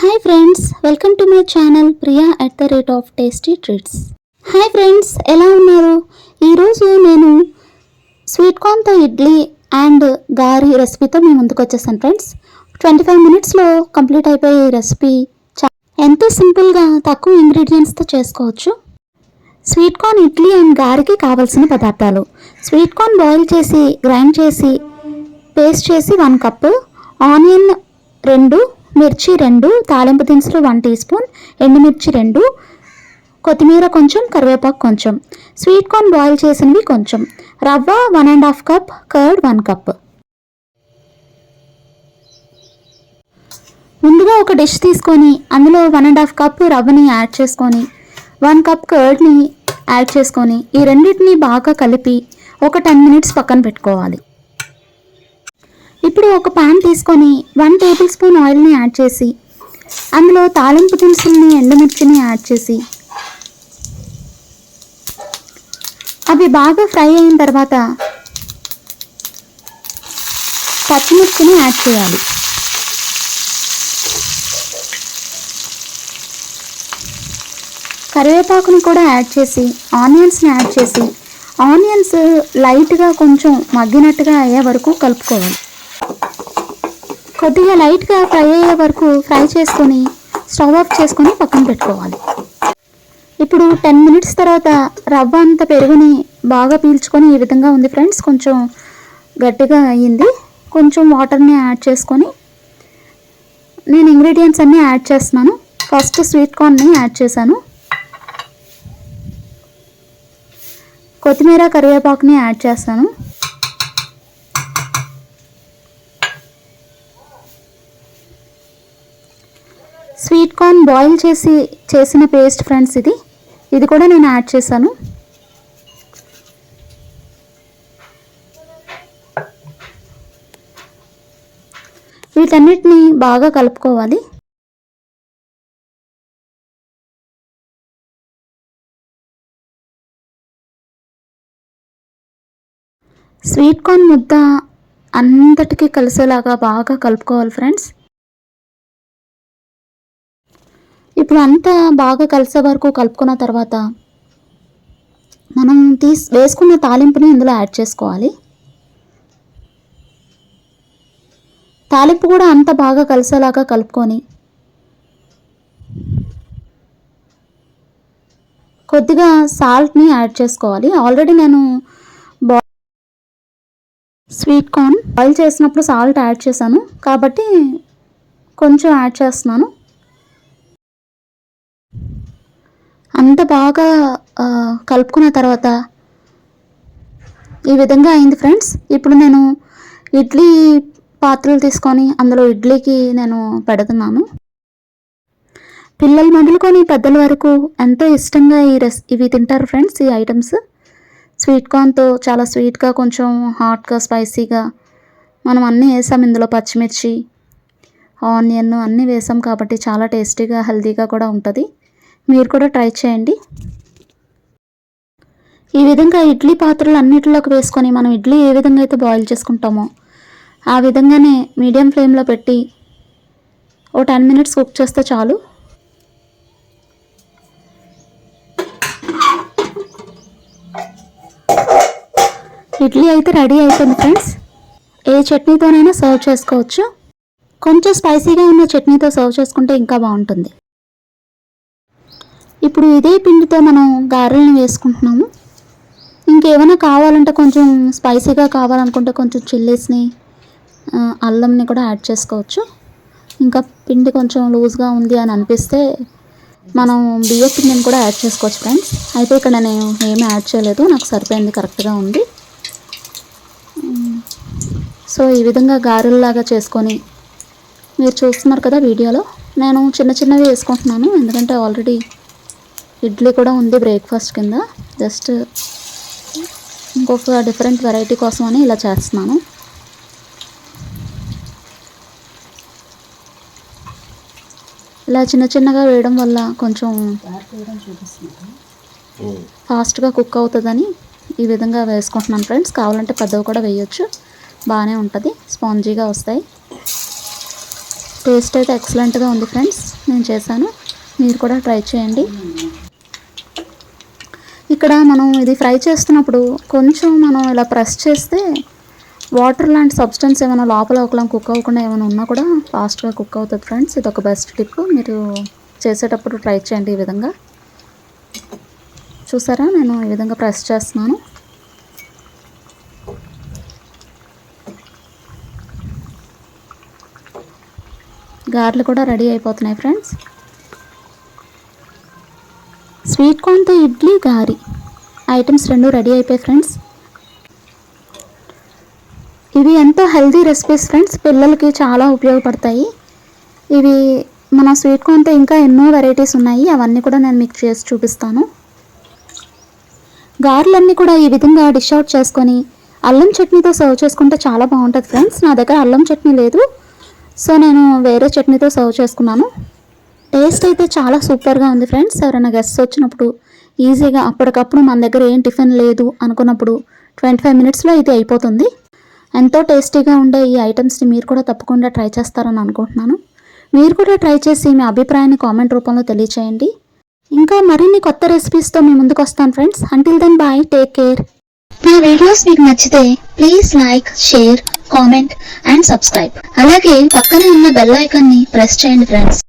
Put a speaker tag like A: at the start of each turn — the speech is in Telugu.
A: Hi friends, welcome to my channel Priya @tasty treats. Hi friends, ఎలా ఉన్నారు? ఈరోజు నేను స్వీట్ కార్న్తో ఇడ్లీ అండ్ గారి రెసిపీతో మీ ముందుకు వచ్చేసాను ఫ్రెండ్స్. 25 మినిట్స్లో కంప్లీట్ అయిపోయే ఈ రెసిపీ ఎంతో సింపుల్గా తక్కువ ఇంగ్రీడియంట్స్తో చేసుకోవచ్చు. స్వీట్ కార్న్ ఇడ్లీ అండ్ గారికి కావాల్సిన పదార్థాలు: స్వీట్ కార్న్ బాయిల్ చేసి గ్రైండ్ చేసి పేస్ట్ చేసి 1 కప్పు, ఆనియన్ 2, మిర్చి 2, తాలింపు దినుసులు 1 టీ స్పూన్, ఎండుమిర్చి 2, కొత్తిమీర కొంచెం, కరివేపాకు కొంచెం, స్వీట్ కార్న్ బాయిల్ చేసినవి కొంచెం, రవ్వ 1.5 కప్, కర్డ్ 1 కప్. ముందుగా ఒక డిష్ తీసుకొని అందులో 1.5 కప్ రవ్వని యాడ్ చేసుకొని 1 కప్ కర్డ్ని యాడ్ చేసుకొని ఈ రెండింటిని బాగా కలిపి ఒక 10 మినిట్స్ పక్కన పెట్టుకోవాలి. ఇప్పుడు ఒక పాన్ తీసుకొని 1 టేబుల్ స్పూన్ ఆయిల్ని యాడ్ చేసి అందులో తాలింపు దినుసుల్ని, ఎండుమిర్చిని యాడ్ చేసి అవి బాగా ఫ్రై అయిన తర్వాత పచ్చిమిర్చిని యాడ్ చేయాలి. కరివేపాకుని కూడా యాడ్ చేసి ఆనియన్స్ని యాడ్ చేసి ఆనియన్స్ లైట్గా కొంచెం మగ్గినట్టుగా అయ్యే వరకు కలుపుకోవాలి. కొద్దిగా లైట్గా ఫ్రై అయ్యే వరకు ఫ్రై చేసుకొని స్టవ్ ఆఫ్ చేసుకొని పక్కన పెట్టుకోవాలి. ఇప్పుడు 10 మినిట్స్ తర్వాత రవ్వ అంత పెరుగుని బాగా పీల్చుకొని ఈ విధంగా ఉంది ఫ్రెండ్స్. కొంచెం గట్టిగా అయ్యింది. కొంచెం వాటర్ని యాడ్ చేసుకొని నేను ఇంగ్రీడియంట్స్ అన్నీ యాడ్ చేస్తున్నాను. ఫస్ట్ స్వీట్ కార్న్ని యాడ్ చేశాను, కొత్తిమీర కరివేపాకుని యాడ్ చేస్తాను, స్వీట్ కార్న్ బాయిల్ చేసిన పేస్ట్ ఫ్రెండ్స్, ఇది కూడా నేను యాడ్ చేశాను. వీటన్నిటిని బాగా కలుపుకోవాలి. స్వీట్ కార్న్ ముద్ద అంతటికీ కలిసేలాగా బాగా కలుపుకోవాలి ఫ్రెండ్స్. ఇప్పుడు అంతా బాగా కలిసే వరకు కలుపుకున్న తర్వాత మనం వేసుకున్న తాలింపుని ఇందులో యాడ్ చేసుకోవాలి. తాలింపు కూడా అంత బాగా కలిసేలాగా కలుపుకొని కొద్దిగా సాల్ట్ని యాడ్ చేసుకోవాలి. ఆల్రెడీ నేను స్వీట్ కార్న్ బాయిల్ చేసినప్పుడు సాల్ట్ యాడ్ చేశాను కాబట్టి కొంచెం యాడ్ చేస్తున్నాను. అంత బాగా కలుపుకున్న తర్వాత ఈ విధంగా అయింది ఫ్రెండ్స్. ఇప్పుడు నేను ఇడ్లీ పాత్రలు తీసుకొని అందులో ఇడ్లీకి నేను పెడుతున్నాను. పిల్లలు మొదలుకొని పెద్దల వరకు ఎంతో ఇష్టంగా ఇవి తింటారు ఫ్రెండ్స్. ఈ ఐటమ్స్ స్వీట్ కార్న్తో చాలా స్వీట్గా, కొంచెం హాట్గా, స్పైసీగా మనం అన్నీ వేసాం. ఇందులో పచ్చిమిర్చి, ఆనియన్ అన్నీ వేసాం కాబట్టి చాలా టేస్టీగా, హెల్తీగా కూడా ఉంటుంది. మీరు కూడా ట్రై చేయండి. ఈ విధంగా ఇడ్లీ పాత్రలు అన్నిటిలోకి వేసుకొని మనం ఇడ్లీ ఏ విధంగా అయితే బాయిల్ చేసుకుంటామో ఆ విధంగానే మీడియం ఫ్లేమ్లో పెట్టి ఓ 10 మినిట్స్ కుక్ చేస్తే చాలు. ఇడ్లీ అయితే రెడీ అయిపోయింది ఫ్రెండ్స్. ఏ చట్నీతోనైనా సర్వ్ చేసుకోవచ్చు. కొంచెం స్పైసీగా ఉన్న చట్నీతో సర్వ్ చేసుకుంటే ఇంకా బాగుంటుంది. ఇప్పుడు ఇదే పిండితో మనం గారెలను వేసుకుంటున్నాము. ఇంకేమైనా కావాలంటే కొంచెం స్పైసీగా కావాలనుకుంటే కొంచెం చిల్లీస్ని, అల్లంని కూడా యాడ్ చేసుకోవచ్చు. ఇంకా పిండి కొంచెం లూజ్గా ఉంది అని అనిపిస్తే మనం బియ్యం పిండిని కూడా యాడ్ చేసుకోవచ్చు ఫ్రెండ్స్. అయితే ఇక్కడ నేను ఏమీ యాడ్ చేయలేదు, నాకు సరిపోయింది, కరెక్ట్గా ఉంది. సో ఈ విధంగా గారెల్లాగా చేసుకొని మీరు చూస్తున్నారు కదా వీడియోలో. నేను చిన్న చిన్నవి వేసుకుంటున్నాను ఎందుకంటే ఆల్రెడీ ఇడ్లీ కూడా ఉంది బ్రేక్ఫాస్ట్ కింద. జస్ట్ ఇంకొక డిఫరెంట్ వెరైటీ కోసమని ఇలా చేస్తున్నాను. ఇలా చిన్న చిన్నగా వేయడం వల్ల కొంచెం ఫాస్ట్గా కుక్ అవుతుందని ఈ విధంగా వేసుకుంటున్నాను ఫ్రెండ్స్. కావాలంటే పెద్దవి కూడా వేయొచ్చు, బాగానే ఉంటుంది, స్పాంజీగా వస్తాయి. టేస్ట్ అయితే ఎక్సలెంట్గా ఉంది ఫ్రెండ్స్. నేను చేశాను, మీరు కూడా ట్రై చేయండి. ఇక్కడ మనం ఇది ఫ్రై చేస్తున్నప్పుడు కొంచెం మనం ఇలా ప్రెస్ చేస్తే వాటర్ లాంటి సబ్స్టెన్స్ ఏమైనా లోపల ఒకలా కుక్ అవ్వకుండా ఏమైనా ఉన్నా కూడా ఫాస్ట్గా కుక్ అవుతుంది ఫ్రెండ్స్. ఇది ఒక బెస్ట్ టిప్, మీరు చేసేటప్పుడు ట్రై చేయండి. ఈ విధంగా చూసారా, నేను ఈ విధంగా ప్రెస్ చేస్తున్నాను. గారెలు కూడా రెడీ అయిపోతున్నాయి ఫ్రెండ్స్. స్వీట్ కార్న్తో ఇడ్లీ, గారి ఐటమ్స్ 2 రెడీ అయిపోయాయి ఫ్రెండ్స్. ఇవి ఎంతో హెల్తీ రెసిపీస్ ఫ్రెండ్స్, పిల్లలకి చాలా ఉపయోగపడతాయి. ఇవి మన స్వీట్ కార్న్తో ఇంకా ఎన్నో వెరైటీస్ ఉన్నాయి, అవన్నీ కూడా నేను మీకు చేసి చూపిస్తాను. గారెలన్నీ కూడా ఈ విధంగా డిష్ అవుట్ చేసుకొని అల్లం చట్నీతో సర్వ్ చేసుకుంటే చాలా బాగుంటుంది ఫ్రెండ్స్. నా దగ్గర అల్లం చట్నీ లేదు, సో నేను వేరే చట్నీతో సర్వ్ చేసుకున్నాను. టేస్ట్ అయితే చాలా సూపర్గా ఉంది ఫ్రెండ్స్. ఎవరైనా గెస్ట్స్ వచ్చినప్పుడు ఈజీగా అప్పటికప్పుడు మన దగ్గర ఏం టిఫిన్ లేదు అనుకున్నప్పుడు 25 మినిట్స్లో ఇది అయిపోతుంది. ఎంతో టేస్టీగా ఉండే ఈ ఐటమ్స్ని మీరు కూడా తప్పకుండా ట్రై చేస్తారని అనుకుంటున్నాను. మీరు కూడా ట్రై చేసి మీ అభిప్రాయాన్ని కామెంట్ రూపంలో తెలియచేయండి. ఇంకా మరిన్ని కొత్త రెసిపీస్తో మీ ముందుకు వస్తాను friends. Until then bye, take care. నా వీడియోస్ మీకు నచ్చితే please like, share, comment and subscribe. అలాగే పక్కనే ఉన్న బెల్ ఐకాన్ని ప్రెస్ చేయండి ఫ్రెండ్స్.